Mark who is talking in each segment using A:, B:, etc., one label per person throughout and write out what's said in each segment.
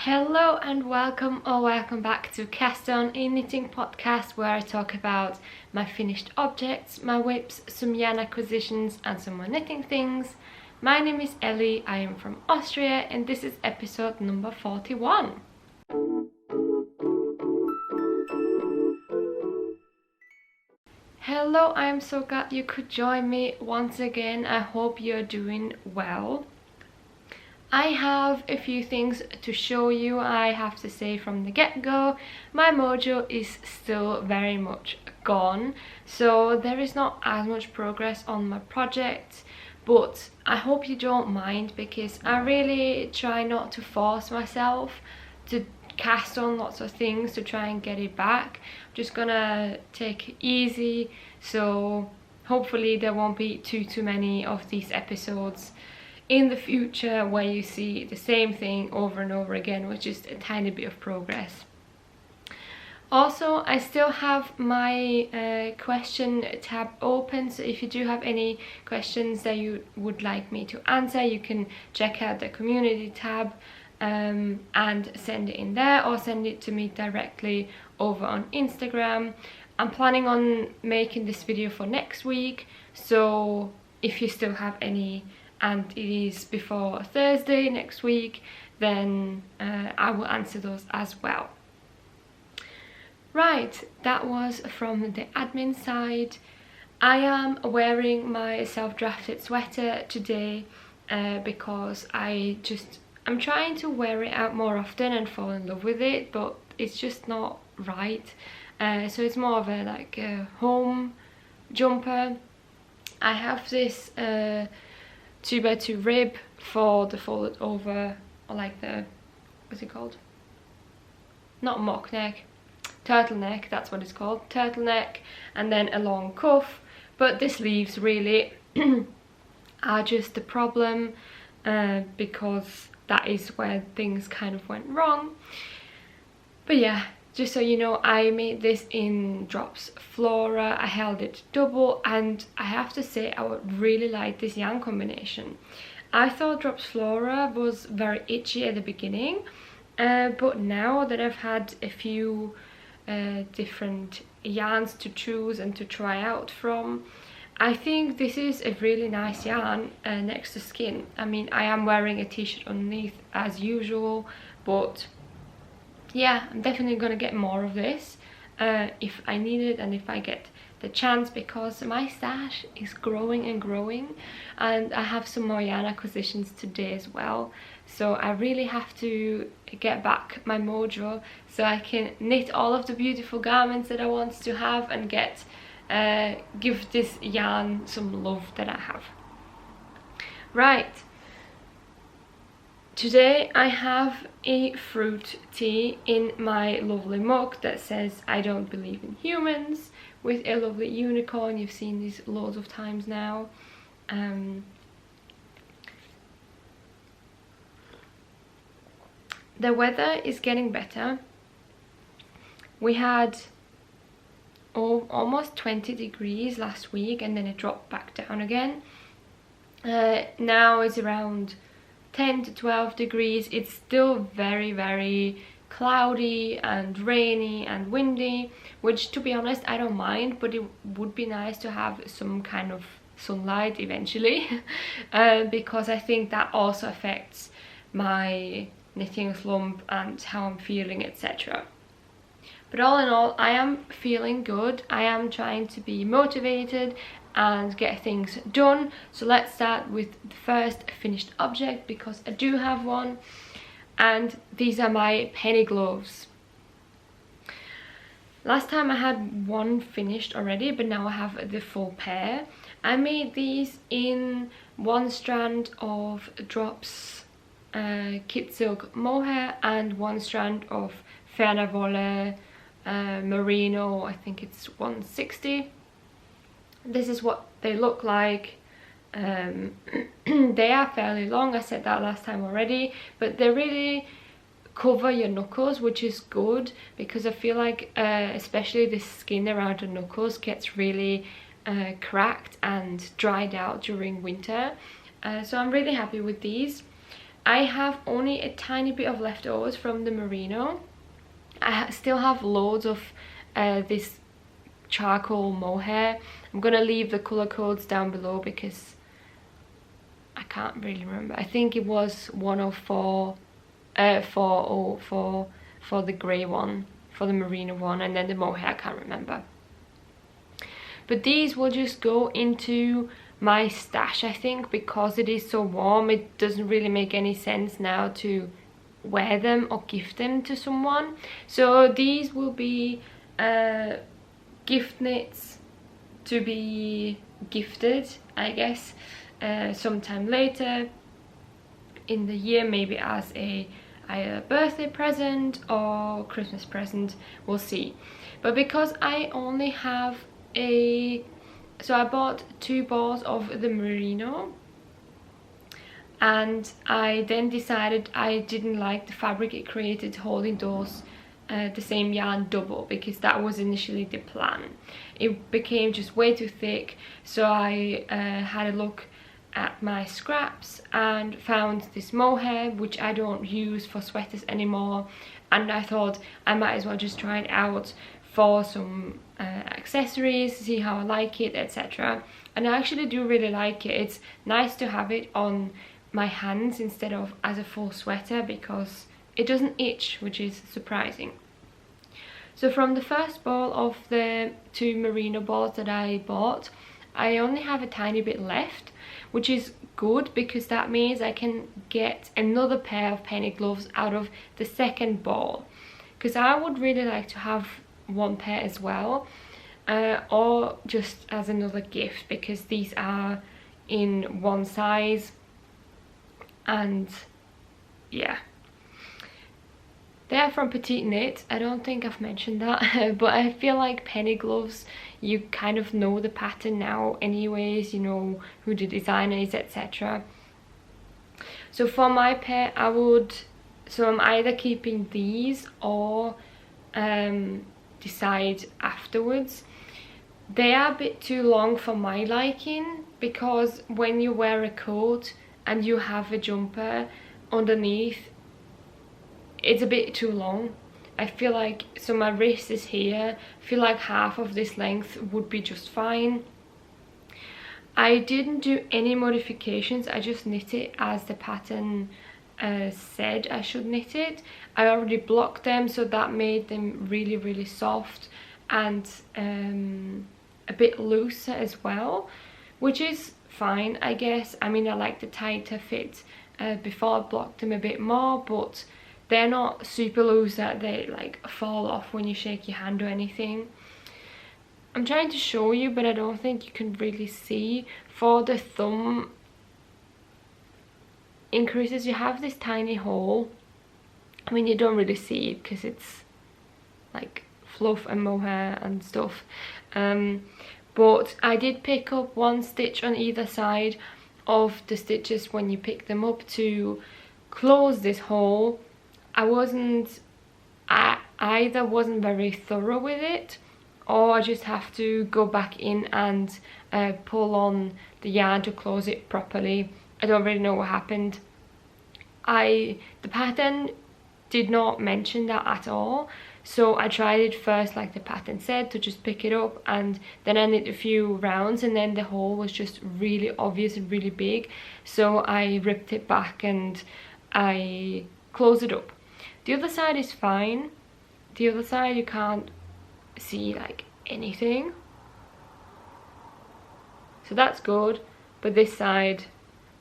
A: Hello and welcome or welcome back to Cast On, a knitting podcast where I talk about my finished objects, my whips, some yarn acquisitions and some more knitting things. My name is Ellie, I am from Austria and this is episode number 41. Hello, I am so glad you could join me once again. I hope you're doing well. I have a few things to show you. I have to say from the get-go, my mojo is still very much gone, so there is not as much progress on my project, but I hope you don't mind because I really try not to force myself to cast on lots of things to try and get it back. I'm just gonna take it easy, so hopefully there won't be too many of these episodes in the future where you see the same thing over and over again with just a tiny bit of progress. Also, I still have my question tab open, so if you do have any questions that you would like me to answer, you can check out the community tab and send it in there, or send it to me directly over on Instagram. I'm planning on making this video for next week, so if you still have any and it is before Thursday next week, then I will answer those as well. Right, that was from the admin side. I am wearing my self-drafted sweater today because I'm trying to wear it out more often and fall in love with it, but it's just not right. So it's more of a home jumper. I have this 2x2 rib for the folded over, or like the, what's it called? Not mock neck, turtleneck, that's what it's called, turtleneck, and then a long cuff. But the sleeves really are just the problem because that is where things kind of went wrong. But yeah, just so you know, I made this in Drops Flora. I held it double and I have to say I would really like this yarn combination. I thought Drops Flora was very itchy at the beginning, but now that I've had a few different yarns to choose and to try out from, I think this is a really nice yarn next to skin. I mean, I am wearing a t-shirt underneath as usual, but yeah, I'm definitely gonna get more of this if I need it and if I get the chance, because my stash is growing and growing and I have some more yarn acquisitions today as well. So I really have to get back my mojo so I can knit all of the beautiful garments that I want to have and get give this yarn some love that I have. Right. Today I have a fruit tea in my lovely mug that says I don't believe in humans, with a lovely unicorn. You've seen these loads of times now. The weather is getting better. We had almost 20 degrees last week and then it dropped back down again. Now it's around 10 to 12 degrees. It's still very cloudy and rainy and windy, which to be honest I don't mind, but it would be nice to have some kind of sunlight eventually because I think that also affects my knitting slump and how I'm feeling, etc. But all in all, I am feeling good. I am trying to be motivated and get things done. So let's start with the first finished object, because I do have one, and these are my penny gloves. Last time I had one finished already, but now I have the full pair. I made these in one strand of Drops Kit Silk Mohair and one strand of Ferner Wolle Merino, I think it's 160. This is what they look like. They are fairly long, I said that last time already, but they really cover your knuckles, which is good because I feel like especially the skin around the knuckles gets really cracked and dried out during winter. So I'm really happy with these. I have only a tiny bit of leftovers from the Merino. I still have loads of this charcoal mohair. I'm gonna leave the color codes down below because I can't really remember. I think it was 104, 404 for the grey one, for the Merino one, and then the mohair I can't remember. But these will just go into my stash, I think, because it is so warm. It doesn't really make any sense now to wear them or gift them to someone. So these will be gift knits to be gifted, I guess, sometime later in the year, maybe as a birthday present or Christmas present, we'll see. But because I only have so I bought 2 balls of the Merino, and I then decided I didn't like the fabric it created holding those the same yarn double, because that was initially the plan. It became just way too thick, so I had a look at my scraps and found this mohair, which I don't use for sweaters anymore, and I thought I might as well just try it out for some accessories, see how I like it, etc. And I actually do really like it. It's nice to have it on my hands instead of as a full sweater, because it doesn't itch, which is surprising. So from the first ball of the 2 Merino balls that I bought, I only have a tiny bit left, which is good because that means I can get another pair of penny gloves out of the second ball, because I would really like to have 1 pair as well, or just as another gift, because these are in 1 size, and yeah, they are from Petite Knit. I don't think I've mentioned that but I feel like penny gloves, you kind of know the pattern now anyways, you know who the designer is, etc. So for my pair, I'm either keeping these or decide afterwards. They are a bit too long for my liking, because when you wear a coat and you have a jumper underneath, it's a bit too long. I feel like, so my wrist is here, I feel like half of this length would be just fine. I didn't do any modifications, I just knit it as the pattern said I should knit it. I already blocked them, so that made them really, really soft and a bit looser as well, which is fine, I guess. I mean, I like the tighter fit before I blocked them a bit more, but they're not super loose that they like fall off when you shake your hand or anything. I'm trying to show you, but I don't think you can really see. For the thumb increases, you have this tiny hole. I mean, you don't really see it because it's like fluff and mohair and stuff, but I did pick up 1 stitch on either side of the stitches when you pick them up to close this hole. I either wasn't very thorough with it, or I just have to go back in and pull on the yarn to close it properly. I don't really know what happened. The pattern did not mention that at all, so I tried it first like the pattern said, to just pick it up, and then I knit a few rounds, and then the hole was just really obvious and really big, so I ripped it back and I closed it up. The other side is fine. The other side you can't see like anything, so that's good, but this side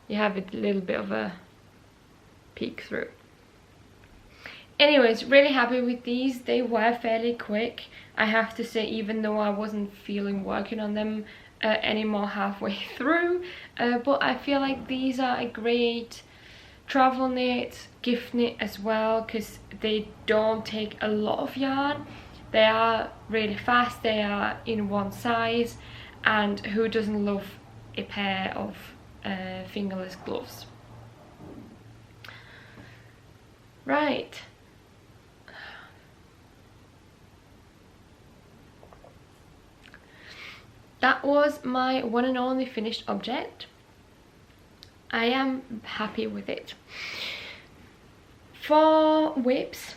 A: you have a little bit of a peek through. Anyways, really happy with these. They were fairly quick, I have to say, even though I wasn't feeling working on them anymore halfway through, but I feel like these are a great travel knit, gift knit as well, because they don't take a lot of yarn. They are really fast, they are in 1 size, and who doesn't love a pair of fingerless gloves? Right. That was my one and only finished object. I am happy with it. For whips,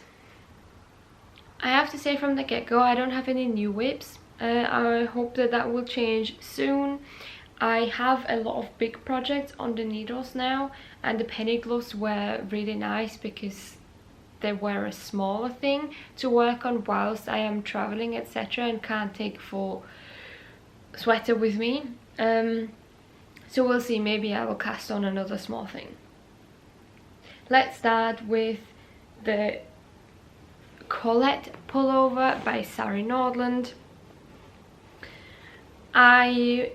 A: I have to say from the get-go, I don't have any new whips. I hope that that will change soon. I have a lot of big projects on the needles now, and the penny gloves were really nice because they were a smaller thing to work on whilst I am traveling, etc., and can't take full sweater with me. So we'll see, maybe I will cast on another small thing. Let's start with the Colette Pullover by Sari Nordlund. I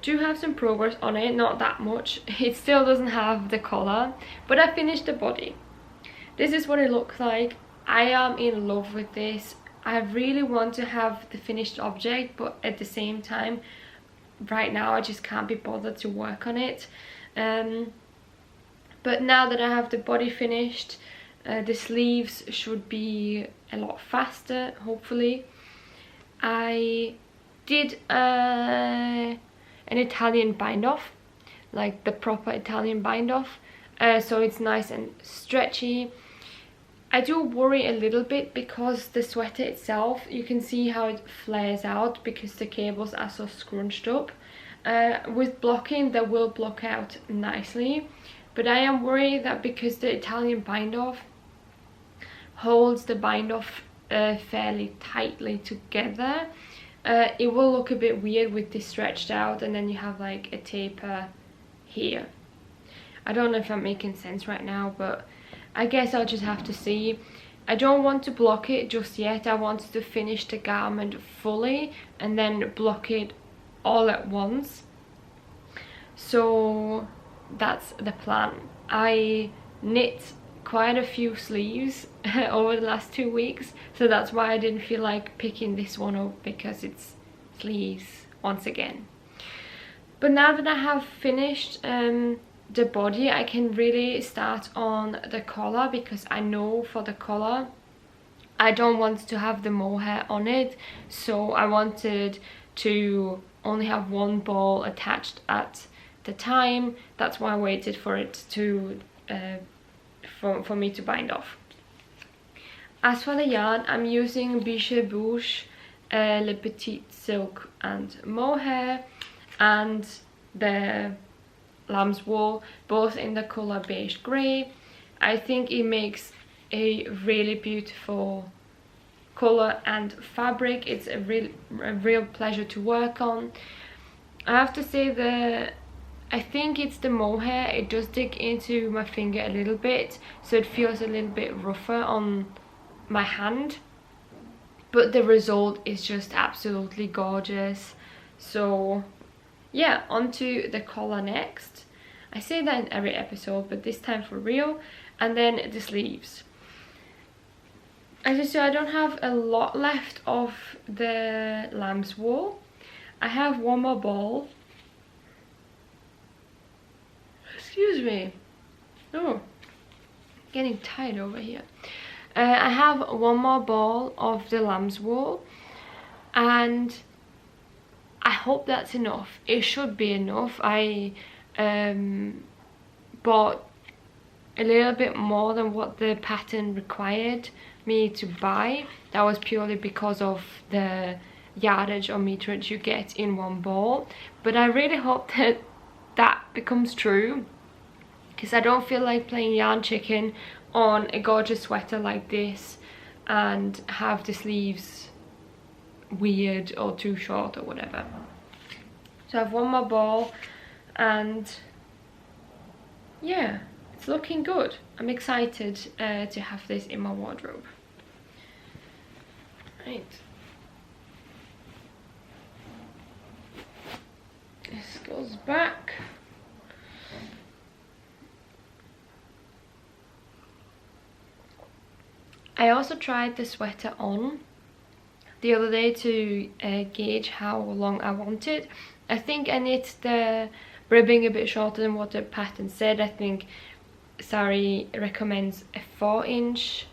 A: do have some progress on it, not that much. It still doesn't have the collar, but I finished the body. This is what it looks like. I am in love with this. I really want to have the finished object, but at the same time, right now I just can't be bothered to work on it. But now that I have the body finished, the sleeves should be a lot faster, hopefully. I did an Italian bind off, like the proper Italian bind off, so it's nice and stretchy. I do worry a little bit because the sweater itself, you can see how it flares out because the cables are so scrunched up. With blocking, they will block out nicely, but I am worried that because the Italian bind off holds the bind off fairly tightly together, it will look a bit weird with this stretched out, and then you have like a taper here. I don't know if I'm making sense right now, but I guess I'll just have to see. I don't want to block it just yet. I want to finish the garment fully and then block it all at once. So that's the plan. I knit quite a few sleeves over the last 2 weeks, so that's why I didn't feel like picking this one up, because it's sleeves once again. But now that I have finished the body, I can really start on the collar, because I know for the collar I don't want to have the mohair on it, so I wanted to only have one ball attached at the time. That's why I waited for it to for me to bind off. As for the yarn, I'm using Biches Bûches, Le Petite Silk and Mohair, and the lambswool, both in the color beige grey. I think it makes a really beautiful color and fabric. It's a real pleasure to work on. I have to say I think it's the mohair, it does dig into my finger a little bit, so it feels a little bit rougher on my hand, but the result is just absolutely gorgeous. So yeah, onto the collar next. I say that in every episode, but this time for real. And then the sleeves. As you see, I don't have a lot left of the lambswool. I have one more ball. Excuse me. Oh, getting tired over here. I have one more ball of the lambswool, and I hope that's enough. It should be enough. I bought a little bit more than what the pattern required me to buy. That was purely because of the yardage or meterage you get in one ball, but I really hope that that becomes true, because I don't feel like playing yarn chicken on a gorgeous sweater like this and have the sleeves weird or too short or whatever. So I have one more ball, and yeah, it's looking good. I'm excited to have this in my wardrobe. Right. This goes back. I also tried the sweater on the other day to gauge how long I want it. I think I knit the ribbing a bit shorter than what the pattern said. I think Sari recommends a 4-inch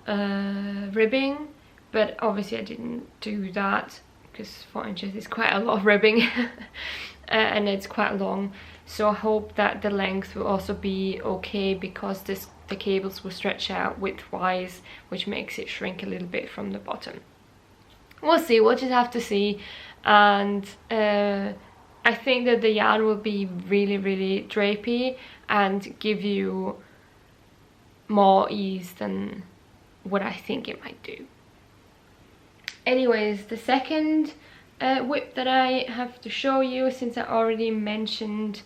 A: ribbing, but obviously I didn't do that because 4 inches is quite a lot of ribbing. and it's quite long, so I hope that the length will also be okay, because the cables will stretch out widthwise, which makes it shrink a little bit from the bottom. We'll see, we'll just have to see. And I think that the yarn will be really drapey and give you more ease than what I think it might do. Anyways, the second whip that I have to show you, since I already mentioned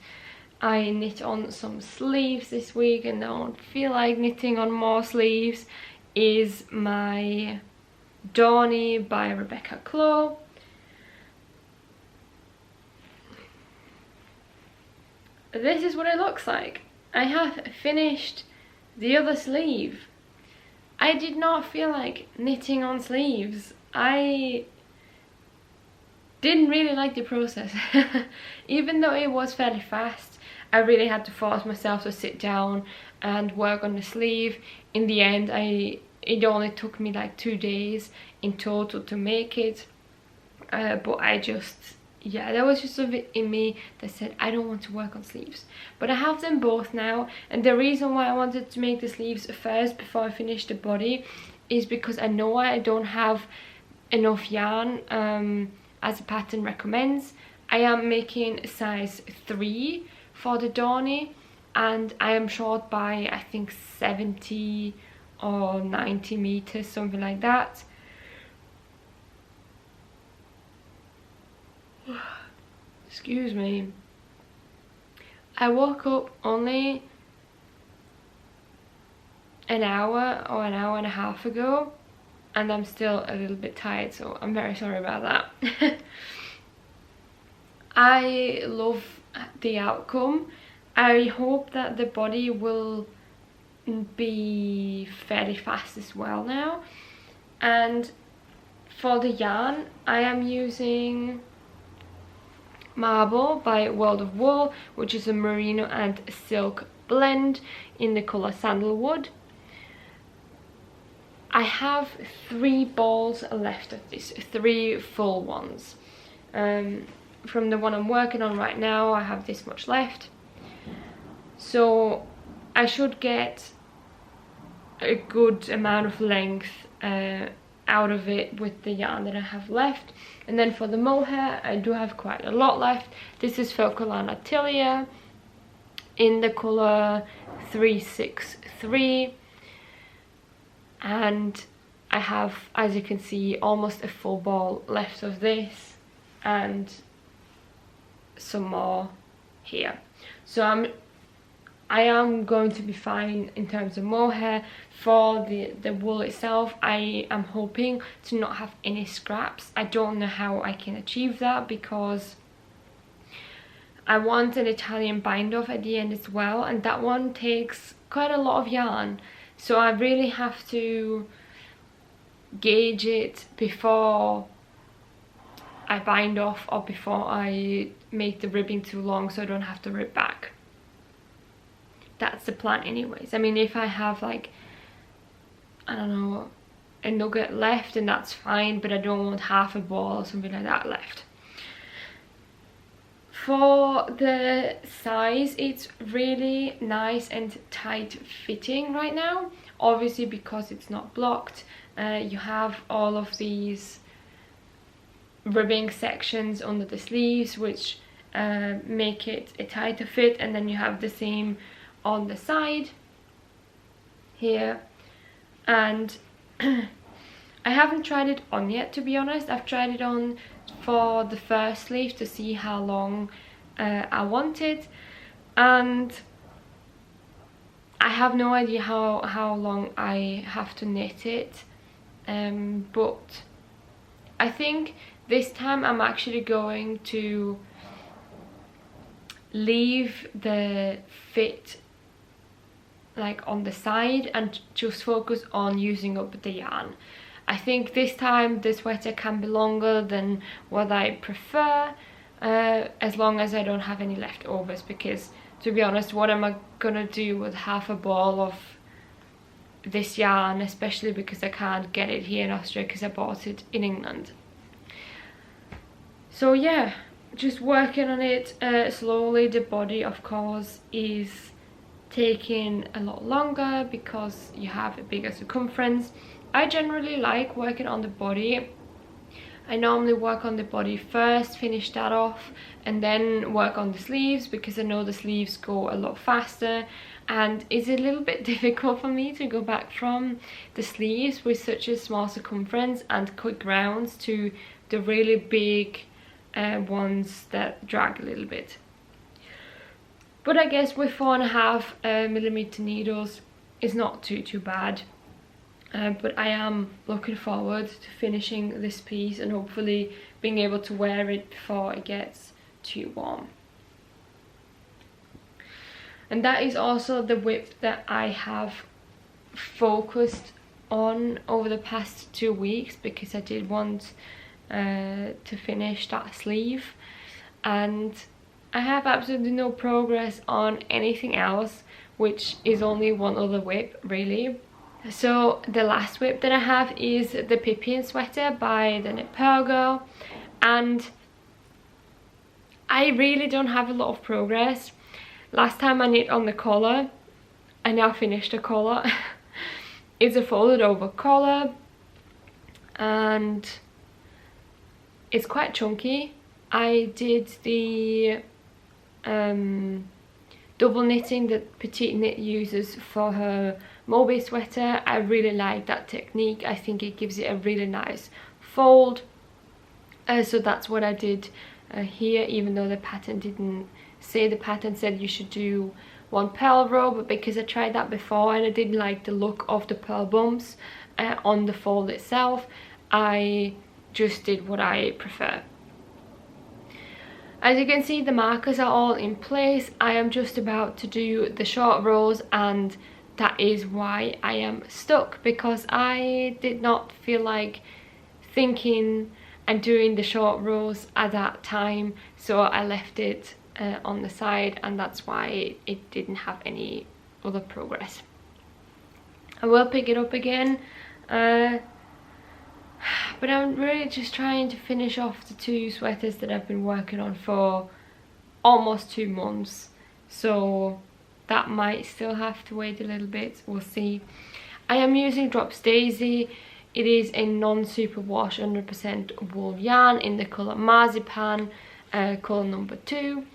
A: I knit on some sleeves this week and I don't feel like knitting on more sleeves, is my Dornie by Clow. This is what it looks like. I have finished the other sleeve. I did not feel like knitting on sleeves. I didn't really like the process. Even though it was fairly fast, I really had to force myself to sit down and work on the sleeve. In the end, it only took me like 2 days in total to make it. But I just, yeah, there was just a bit in me that said I don't want to work on sleeves. But I have them both now, and the reason why I wanted to make the sleeves first before I finish the body is because I know I don't have enough yarn as the pattern recommends. I am making size 3 for the Dornie, and I am short by I think 70 or 90 meters, something like that. Excuse me. I woke up only an hour or an hour and a half ago, and I'm still a little bit tired, so I'm very sorry about that. I love the outcome. I hope that the body will be fairly fast as well now. And for the yarn, I am using Marble by World of Wool, which is a merino and silk blend in the colour Sandalwood. I have 3 balls left of this, 3 full ones. From the one I'm working on right now, I have this much left. So I should get a good amount of length out of it with the yarn that I have left. And then for the mohair, I do have quite a lot left. This is Filcolana Tilia in the colour 363. And I have, as you can see, almost a full ball left of this and some more here. So I am going to be fine in terms of mohair. For the wool itself, I am hoping to not have any scraps. I don't know how I can achieve that, because I want an Italian bind off at the end as well, and that one takes quite a lot of yarn. So I really have to gauge it before I bind off, or before I make the ribbing too long so I don't have to rib back. That's the plan anyways. I mean, if I have like, I don't know, a nugget left, and that's fine, but I don't want half a ball or something like that left. For the size, it's really nice and tight fitting right now, obviously because it's not blocked. You have all of these ribbing sections under the sleeves, which make it a tighter fit, and then you have the same on the side here. And I haven't tried it on yet, to be honest. I've tried it on for the first sleeve to see how long I want it, and I have no idea how long I have to knit it, but I think this time I'm actually going to leave the fit like on the side and just focus on using up the yarn. I think this time the sweater can be longer than what I prefer, as long as I don't have any leftovers, because to be honest, what am I gonna do with half a ball of this yarn, especially because I can't get it here in Austria because I bought it in England. So yeah, just working on it slowly. The body of course is taking a lot longer because you have a bigger circumference. I generally like working on the body. I normally work on the body first, finish that off, and then work on the sleeves because I know the sleeves go a lot faster, and it's a little bit difficult for me to go back from the sleeves with such a small circumference and quick rounds to the really big ones that drag a little bit. But I guess with 4.5mm needles it's not too bad. But I am looking forward to finishing this piece and hopefully being able to wear it before it gets too warm. And that is also the width that I have focused on over the past 2 weeks, because I did want to finish that sleeve, and I have absolutely no progress on anything else, which is only one other whip really. So the last whip that I have is the Pippin sweater by the Knit Purl girl, and I really don't have a lot of progress. Last time I knit on the collar, I now finished the collar. It's a folded over collar and it's quite chunky. I did the double knitting that Petite Knit uses for her Moby sweater. I really like that technique. I think it gives it a really nice fold. So that's what I did here, even though the pattern didn't say, the pattern said you should do 1 purl row, but because I tried that before and I didn't like the look of the purl bumps on the fold itself, I just did what I prefer. As you can see, the markers are all in place. I am just about to do the short rows, and that is why I am stuck, because I did not feel like thinking and doing the short rows at that time, so I left it on the side, and that's why it didn't have any other progress. I will pick it up again, but I'm really just trying to finish off the 2 sweaters that I've been working on for almost 2 months, so that might still have to wait a little bit. We'll see. I am using Drops Daisy. It is a non-superwash 100% wool yarn in the colour Marzipan, colour number 2.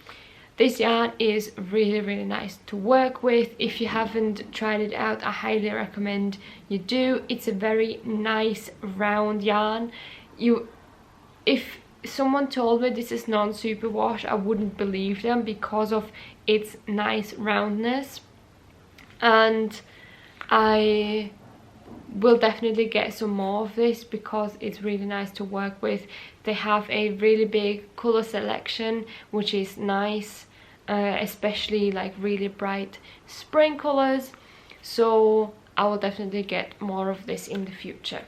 A: This yarn is really nice to work with. If you haven't tried it out, I highly recommend you do. It's a very nice round yarn. If someone told me this is non-superwash, I wouldn't believe them because of its nice roundness, and I will definitely get some more of this because it's really nice to work with. They have a really big colour selection, which is nice, especially like really bright spring colours, so I will definitely get more of this in the future.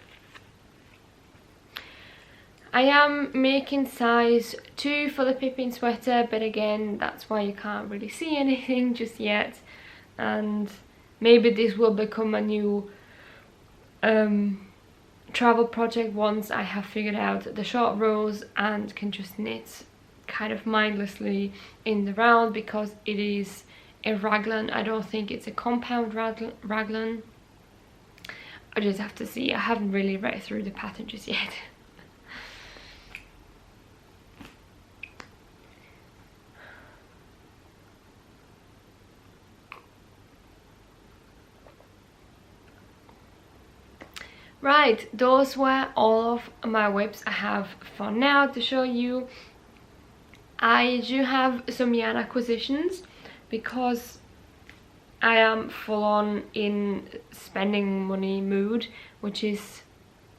A: I am making size 2 for the Pippin sweater, but again, that's why you can't really see anything just yet, and maybe this will become a new travel project once I have figured out the short rows and can just knit kind of mindlessly in the round, because it is a raglan. I don't think it's a compound raglan. I just have to see. I haven't really read through the pattern just yet. Right, those were all of my whips I have for now to show you. I do have some yarn acquisitions because I am full on in spending money mood, which is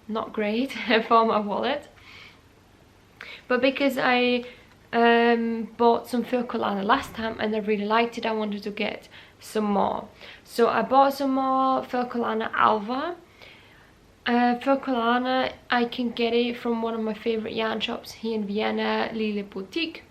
A: not great for my wallet. But because I bought some Filcolana last time and I really liked it, I wanted to get some more. So I bought some more Filcolana Alva. Filcolana, I can get it from one of my favorite yarn shops here in Vienna, Lille Boutique.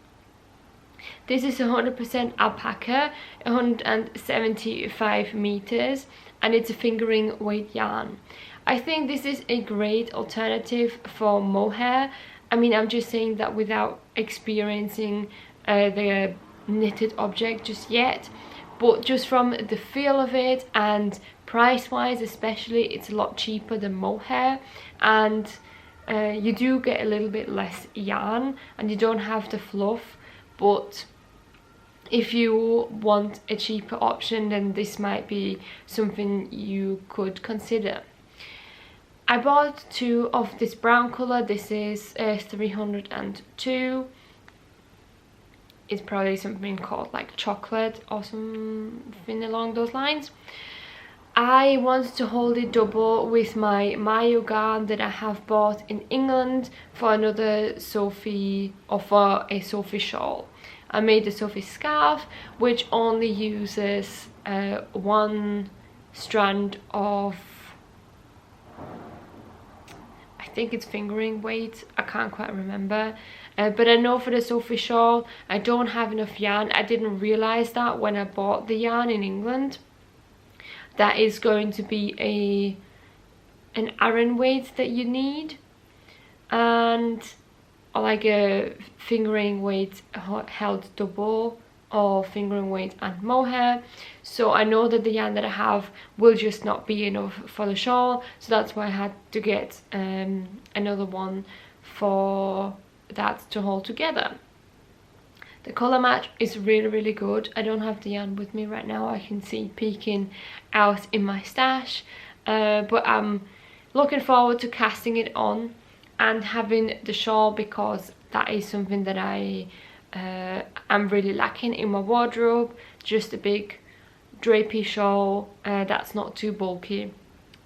A: This is 100% alpaca, 175 meters, and it's a fingering weight yarn. I think this is a great alternative for mohair, I mean, I'm just saying that without experiencing the knitted object just yet, but just from the feel of it and price wise especially, it's a lot cheaper than mohair, and you do get a little bit less yarn and you don't have the fluff. But if you want a cheaper option, then this might be something you could consider. I bought 2 of this brown colour. This is 302. It's probably something called like chocolate or something along those lines. I wanted to hold it double with my Mayo yarn that I have bought in England for another Sophie, or for a Sophie shawl. I made the Sophie scarf, which only uses 1 strand of, I think it's fingering weight, I can't quite remember. But I know for the Sophie shawl, I don't have enough yarn. I didn't realise that when I bought the yarn in England. That is going to be an Aran weight that you need, and like a fingering weight held double, or fingering weight and mohair. So I know that the yarn that I have will just not be enough for the shawl, so that's why I had to get another one for that to hold together. The colour match is really good. I don't have the yarn with me right now, I can see peeking out in my stash, but I'm looking forward to casting it on and having the shawl, because that is something that I'm really lacking in my wardrobe. Just a big drapey shawl that's not too bulky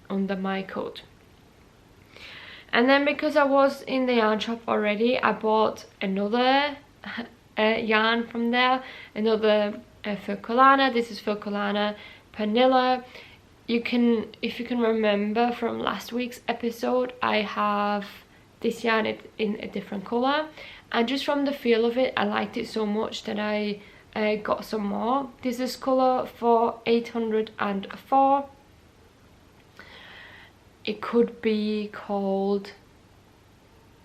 A: under my coat. And then, because I was in the yarn shop already, I bought another yarn from there, another Filcolana. This is Filcolana Panilla. You can, if you can remember from last week's episode, I have this yarn in a different colour, and just from the feel of it, I liked it so much that I got some more. This is colour for 804. It could be called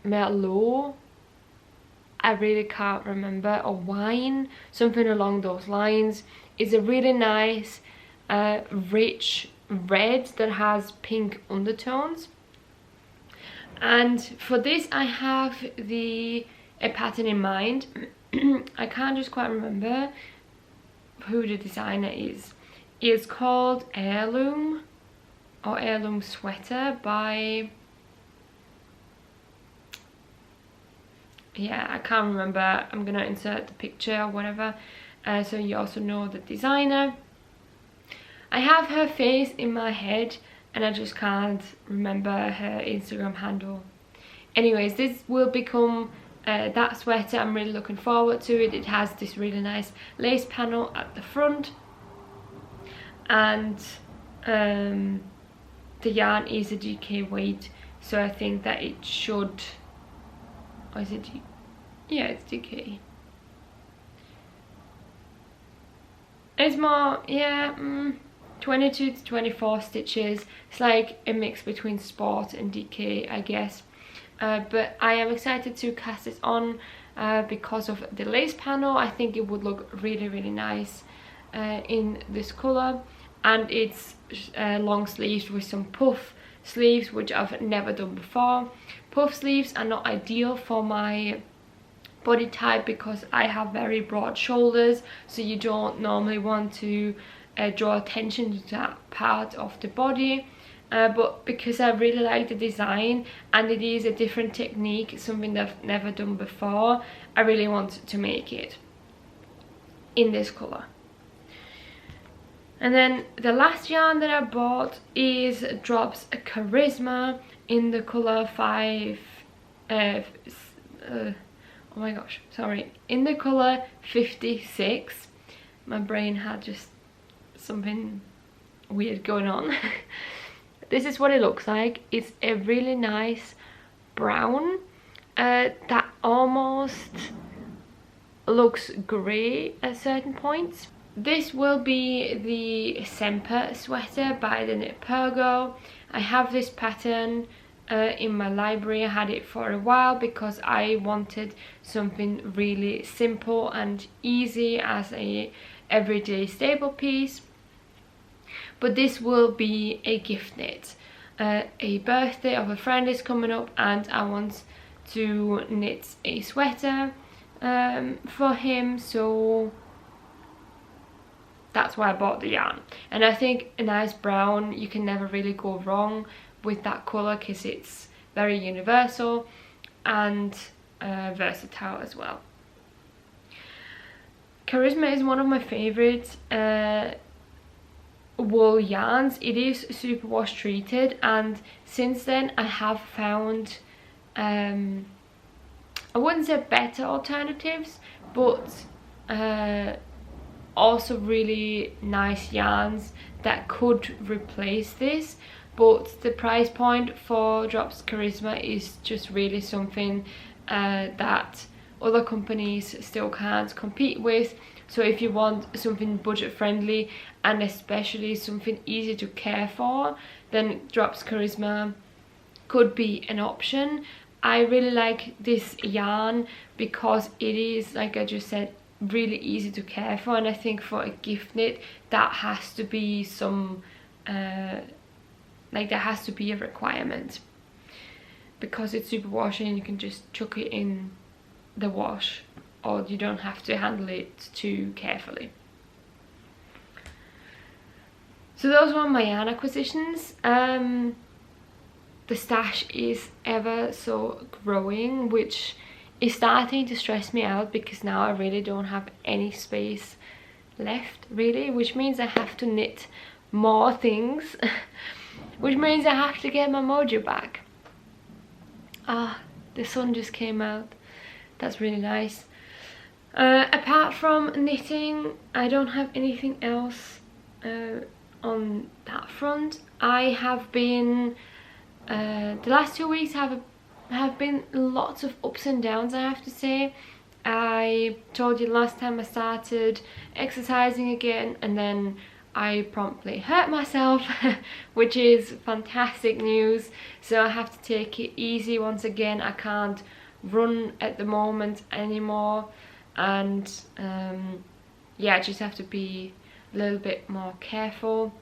A: Merlot, I really can't remember, or wine, something along those lines. It's a really nice rich red that has pink undertones. And for this I have a pattern in mind. I can't just quite remember who the designer is. It's called Heirloom, or Heirloom Sweater by, yeah, I can't remember. I'm gonna insert the picture or whatever, so you also know the designer. I have her face in my head and I just can't remember her Instagram handle. Anyways, this will become that sweater. I'm really looking forward to it. It has this really nice lace panel at the front, and the yarn is a DK weight, so I think that it should, or is it, yeah, it's DK. It's more, yeah, 22 to 24 stitches. It's like a mix between sport and DK, I guess. But I am excited to cast this on because of the lace panel. I think it would look really nice in this colour. And it's long sleeves with some puff sleeves, which I've never done before. Puff sleeves are not ideal for my body type because I have very broad shoulders, so you don't normally want to draw attention to that part of the body. But because I really like the design and it is a different technique, something that I've never done before, I really want to make it in this colour. And then the last yarn that I bought is Drops Charisma in the colour oh my gosh, sorry, in the colour 56. My brain had just something weird going on. This is what it looks like. It's a really nice brown that almost looks grey at certain points. This will be the Semper sweater by the Knit Purl. I have this pattern in my library. I had it for a while because I wanted something really simple and easy as a everyday staple piece. But this will be a gift knit. A birthday of a friend is coming up and I want to knit a sweater for him, so that's why I bought the yarn. And I think a nice brown, you can never really go wrong with that colour because it's very universal and versatile as well. Charisma is one of my favourite wool yarns. It is superwash treated, and since then I have found I wouldn't say better alternatives, but also really nice yarns that could replace this. But the price point for Drops Charisma is just really something that other companies still can't compete with. So if you want something budget friendly and especially something easy to care for, then Drops Charisma could be an option. I really like this yarn because it is, like I just said, really easy to care for, and I think for a gift knit that has to be some like that has to be a requirement, because it's super washy and you can just chuck it in the wash, or you don't have to handle it too carefully. So those were my yarn acquisitions. The stash is ever so growing, which is starting to stress me out because now I really don't have any space left really, which means I have to knit more things which means I have to get my mojo back. Ah, the sun just came out. That's really nice. Apart from knitting, I don't have anything else on that front. I have been the last 2 weeks have been lots of ups and downs, I have to say. I told you last time I started exercising again, and then I promptly hurt myself which is fantastic news, so I have to take it easy once again. I can't run at the moment anymore, and yeah, I just have to be a little bit more careful,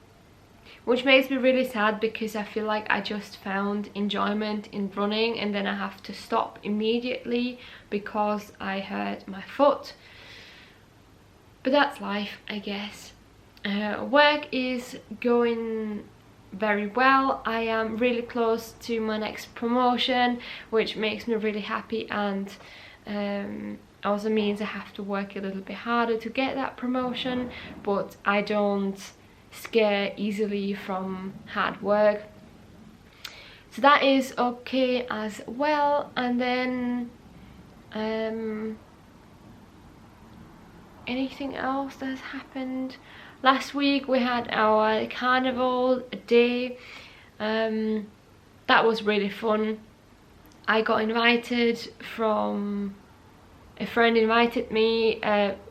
A: which makes me really sad because I feel like I just found enjoyment in running and then I have to stop immediately because I hurt my foot. But that's life, I guess. Work is going very well. I am really close to my next promotion, which makes me really happy, and also means I have to work a little bit harder to get that promotion, but I don't scare easily from hard work, so that is okay as well. And then anything else that has happened? Last week we had our carnival day. That was really fun. I got invited from a friend, invited me.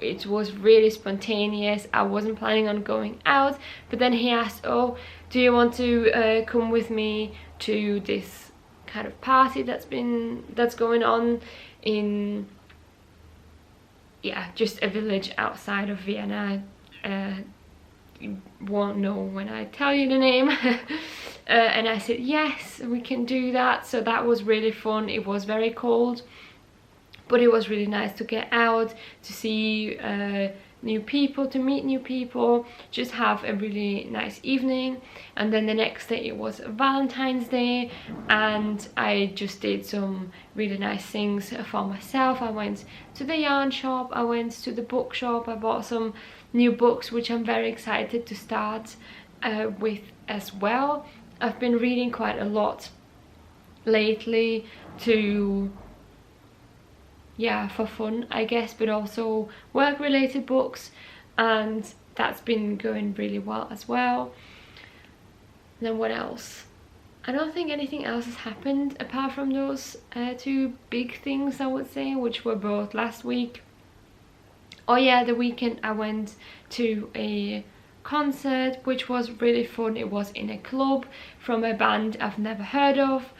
A: It was really spontaneous. I wasn't planning on going out, but then he asked, oh, do you want to come with me to this kind of party that's going on in, yeah, just a village outside of Vienna. You won't know when I tell you the name. And I said yes, we can do that. So that was really fun. It was very cold, but it was really nice to get out, to see new people, to meet new people, just have a really nice evening. And then the next day it was Valentine's Day, and I just did some really nice things for myself. I went to the yarn shop, I went to the bookshop, I bought some new books which I'm very excited to start with as well. I've been reading quite a lot lately to, yeah, for fun I guess, but also work related books, and that's been going really well as well. And then what else? I don't think anything else has happened apart from those two big things, I would say, which were both last week. Oh yeah, the weekend I went to a concert which was really fun. It was in a club from a band I've never heard of,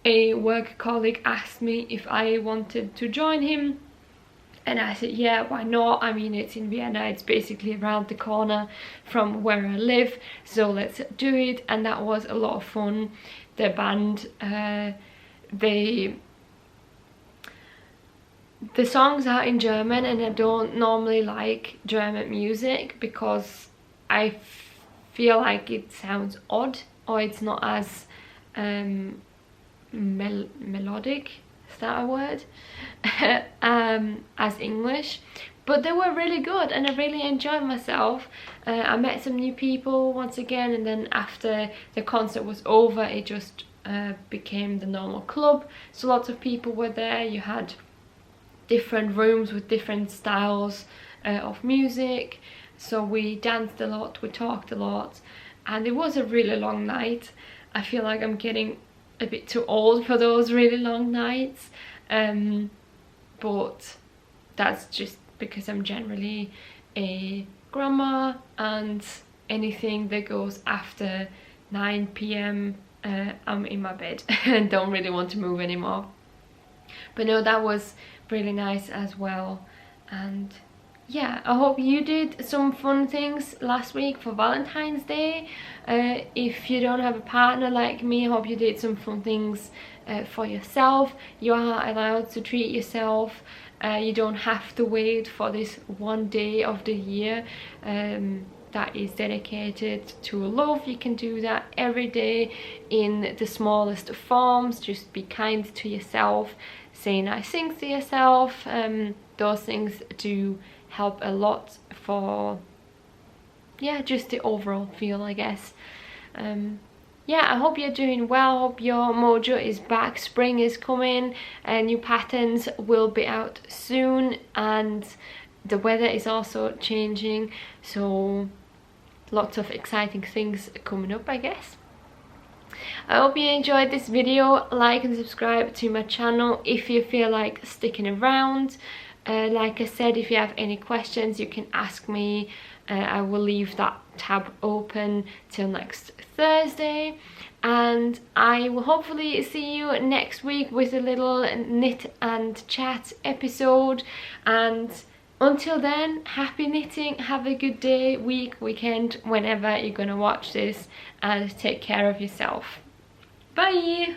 A: a work colleague asked me if I wanted to join him, and I said yeah, why not? I mean, it's in Vienna, it's basically around the corner from where I live, so let's do it. And that was a lot of fun. The band, the songs are in German, and I don't normally like German music because I feel like it sounds odd, or it's not as melodic, is that a word? As English. But they were really good and I really enjoyed myself. I met some new people once again, and then after the concert was over, it just became the normal club. So lots of people were there. You had different rooms with different styles of music, so we danced a lot, we talked a lot, and it was a really long night. I feel like I'm getting a bit too old for those really long nights, but that's just because I'm generally a grandma, and anything that goes after 9 p.m. I'm in my bed and don't really want to move anymore. But no, that was really nice as well. And yeah, I hope you did some fun things last week for Valentine's Day. If you don't have a partner like me, I hope you did some fun things for yourself. You are allowed to treat yourself. You don't have to wait for this one day of the year that is dedicated to love. You can do that every day in the smallest forms. Just be kind to yourself, say nice things to yourself. Those things do help a lot for, yeah, just the overall feel, I guess. Yeah, I hope you're doing well. I hope your mojo is back. Spring is coming and new patterns will be out soon, and the weather is also changing, so lots of exciting things coming up, I guess. I hope you enjoyed this video. Like and subscribe to my channel if you feel like sticking around. Like I said, if you have any questions, you can ask me. I will leave that tab open till next Thursday, and I will hopefully see you next week with a little knit and chat episode. And until then, happy knitting, have a good day, week, weekend, whenever you're gonna watch this, and take care of yourself. Bye!